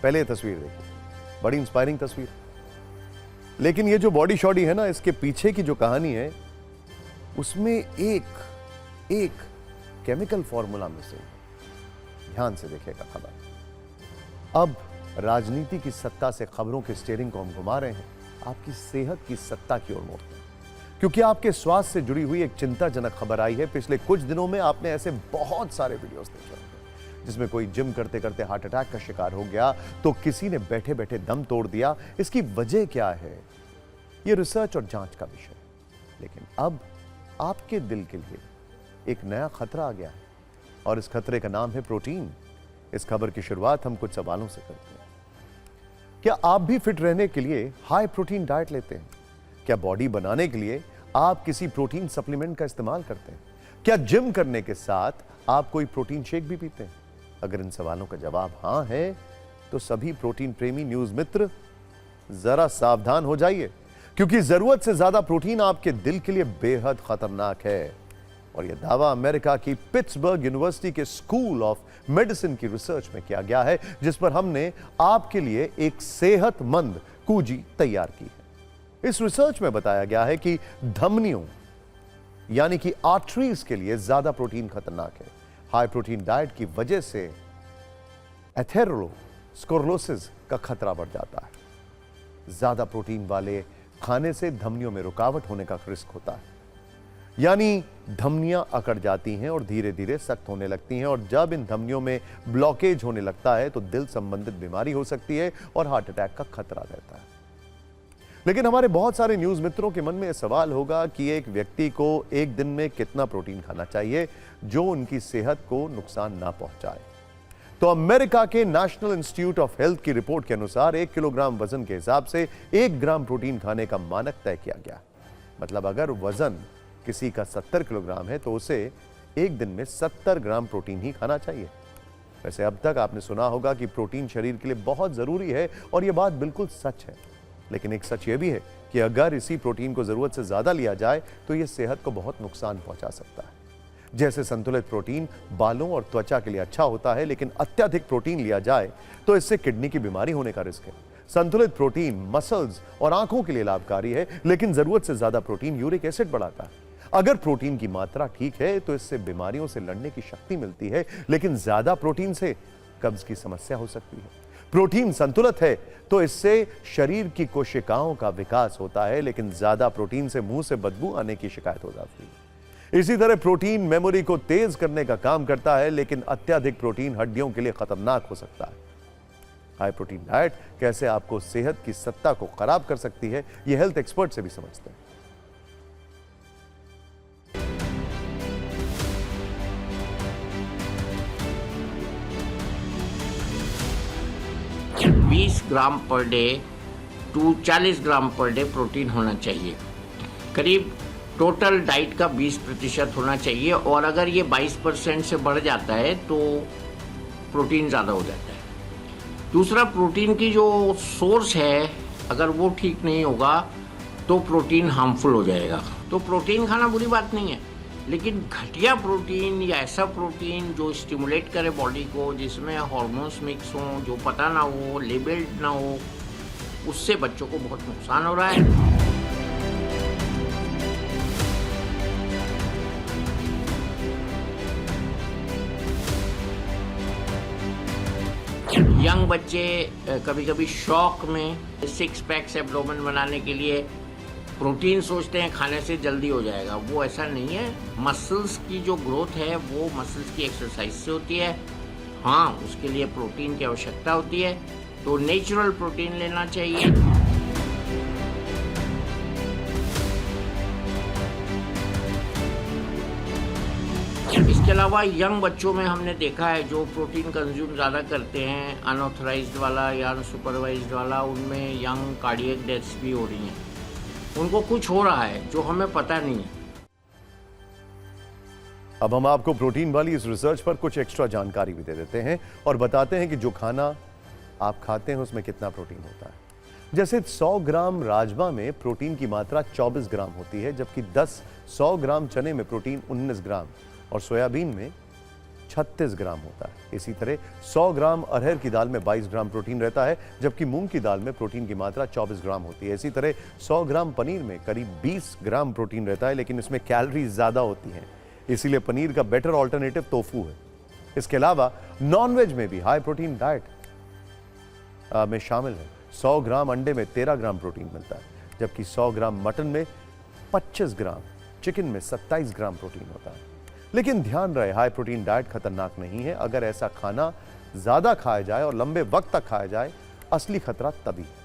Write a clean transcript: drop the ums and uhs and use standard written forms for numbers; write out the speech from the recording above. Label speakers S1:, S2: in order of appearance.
S1: पहले ये तस्वीर देखिए, बड़ी इंस्पायरिंग तस्वीर। लेकिन ये जो बॉडी शॉडी है ना, इसके पीछे की जो कहानी है उसमें एक केमिकल फॉर्मूला मिसिंग है। ध्यान से देखिएगा खबर। अब राजनीति की सत्ता से खबरों के स्टीयरिंग को हम घुमा रहे हैं, आपकी सेहत की सत्ता की ओर मोड़ते हैं, क्योंकि आपके स्वास्थ्य से जुड़ी हुई एक चिंताजनक खबर आई है। पिछले कुछ दिनों में आपने ऐसे बहुत सारे वीडियोस देखे होंगे जिसमें कोई जिम करते करते हार्ट अटैक का शिकार हो गया, तो किसी ने बैठे बैठे दम तोड़ दिया। इसकी वजह क्या है, यह रिसर्च और जांच का विषय है। लेकिन अब आपके दिल के लिए एक नया खतरा आ गया है और इस खतरे का नाम है प्रोटीन। इस खबर की शुरुआत हम कुछ सवालों से करते हैं। क्या आप भी फिट रहने के लिए हाई प्रोटीन डाइट लेते हैं? क्या बॉडी बनाने के लिए आप किसी प्रोटीन सप्लीमेंट का इस्तेमाल करते हैं? क्या जिम करने के साथ आप कोई प्रोटीन शेक भी पीते हैं? अगर इन सवालों का जवाब हां है तो सभी प्रोटीन प्रेमी न्यूज मित्र जरा सावधान हो जाइए, क्योंकि जरूरत से ज्यादा प्रोटीन आपके दिल के लिए बेहद खतरनाक है। और यह दावा अमेरिका की पिट्सबर्ग यूनिवर्सिटी के स्कूल ऑफ मेडिसिन की रिसर्च में किया गया है, जिस पर हमने आपके लिए एक सेहतमंद कूजी तैयार की है। इस रिसर्च में बताया गया है कि धमनियों यानी कि आर्टरीज के लिए ज्यादा प्रोटीन खतरनाक है। हाई प्रोटीन डाइट की वजह से एथेरोस्क्लेरोसिस का खतरा बढ़ जाता है। ज्यादा प्रोटीन वाले खाने से धमनियों में रुकावट होने का रिस्क होता है, यानी धमनियां अकड़ जाती हैं और धीरे धीरे सख्त होने लगती हैं, और जब इन धमनियों में ब्लॉकेज होने लगता है तो दिल संबंधित बीमारी हो सकती है और हार्ट अटैक का खतरा रहता है। लेकिन हमारे बहुत सारे न्यूज मित्रों के मन में यह सवाल होगा कि एक व्यक्ति को एक दिन में कितना प्रोटीन खाना चाहिए जो उनकी सेहत को नुकसान ना पहुंचाए। तो अमेरिका के नेशनल इंस्टीट्यूट ऑफ हेल्थ की रिपोर्ट के अनुसार 1 किलोग्राम वजन के हिसाब से 1 ग्राम प्रोटीन खाने का मानक तय किया गया। मतलब अगर वजन किसी का 70 किलोग्राम है तो उसे एक दिन में 70 ग्राम प्रोटीन ही खाना चाहिए। वैसे अब तक आपने सुना होगा कि प्रोटीन शरीर के लिए बहुत जरूरी है, और यह बात बिल्कुल सच है। लेकिन एक सच यह भी है कि अगर इसी प्रोटीन को जरूरत से ज्यादा लिया जाए तो यह सेहत को बहुत नुकसान पहुंचा सकता है। जैसे संतुलित प्रोटीन बालों और त्वचा के लिए अच्छा होता है, लेकिन अत्यधिक प्रोटीन लिया जाए तो इससे किडनी की बीमारी होने का रिस्क है। संतुलित प्रोटीन मसल्स और आंखों के लिए लाभकारी है, लेकिन जरूरत से ज्यादा प्रोटीन यूरिक एसिड बढ़ाता है। अगर प्रोटीन की मात्रा ठीक है तो इससे बीमारियों से लड़ने की शक्ति मिलती है, लेकिन ज्यादा प्रोटीन से कब्ज की समस्या हो सकती है। प्रोटीन संतुलित है तो इससे शरीर की कोशिकाओं का विकास होता है, लेकिन ज्यादा प्रोटीन से मुंह से बदबू आने की शिकायत हो जाती है। इसी तरह प्रोटीन मेमोरी को तेज करने का काम करता है, लेकिन अत्यधिक प्रोटीन हड्डियों के लिए खतरनाक हो सकता है। हाई प्रोटीन डाइट कैसे आपको सेहत की सत्ता को खराब कर सकती है, यह हेल्थ एक्सपर्ट से भी समझते हैं।
S2: 20 ग्राम per day to 40 gram per day protein होना चाहिए। करीब टोटल डाइट का 20% होना चाहिए, और अगर ये 22% से बढ़ जाता है तो प्रोटीन ज़्यादा हो जाता है। दूसरा, प्रोटीन की जो सोर्स है अगर वो ठीक नहीं होगा तो प्रोटीन हार्मफुल हो जाएगा। तो प्रोटीन खाना बुरी बात नहीं है, लेकिन घटिया प्रोटीन या ऐसा प्रोटीन जो स्टिमुलेट करे बॉडी को, जिसमें हार्मोन्स मिक्स हों, जो पता ना हो, लेबल्ड ना हो, उससे बच्चों को बहुत नुकसान हो रहा है। यंग बच्चे कभी कभी शौक में 6 पैक्स एब्डोमेन बनाने के लिए प्रोटीन सोचते हैं खाने से जल्दी हो जाएगा। वो ऐसा नहीं है। मसल्स की जो ग्रोथ है वो मसल्स की एक्सरसाइज से होती है। हाँ, उसके लिए प्रोटीन की आवश्यकता होती है, तो नेचुरल प्रोटीन लेना चाहिए। इसके अलावा यंग बच्चों में हमने देखा है जो प्रोटीन कंज्यूम ज़्यादा करते हैं, अनऑथराइज्ड वाला या अनसुपरवाइज्ड वाला, उनमें यंग कार्डियक डेथ्स भी हो रही हैं। उनको कुछ हो रहा है जो हमें पता नहीं है।
S1: अब हम आपको प्रोटीन वाली इस रिसर्च पर कुछ एक्स्ट्रा जानकारी भी दे देते हैं और बताते हैं कि जो खाना आप खाते हैं उसमें कितना प्रोटीन होता है। जैसे 100 ग्राम राजमा में प्रोटीन की मात्रा 24 ग्राम होती है, जबकि 100 ग्राम चने में प्रोटीन 19 ग्राम और सोयाबीन में 36 ग्राम होता है। इसी तरह 100 ग्राम अरहर की दाल में 22 ग्राम प्रोटीन रहता है, जबकि मूंग की दाल में प्रोटीन की मात्रा 24 ग्राम होती है। इसी तरह 100 ग्राम पनीर में करीब 20 ग्राम प्रोटीन रहता है, लेकिन इसमें कैलोरीज ज्यादा होती हैं। इसीलिए पनीर का बेटर ऑल्टरनेटिव टोफू है। इसके अलावा नॉनवेज में भी हाई प्रोटीन डाइट में शामिल है। 100 ग्राम अंडे में 13 ग्राम प्रोटीन मिलता है, जबकि 100 ग्राम मटन में 25 ग्राम, चिकन में 27 ग्राम प्रोटीन होता है। लेकिन ध्यान रहे, हाई प्रोटीन डाइट खतरनाक नहीं है। अगर ऐसा खाना ज्यादा खाया जाए और लंबे वक्त तक खाया जाए, असली खतरा तभी है।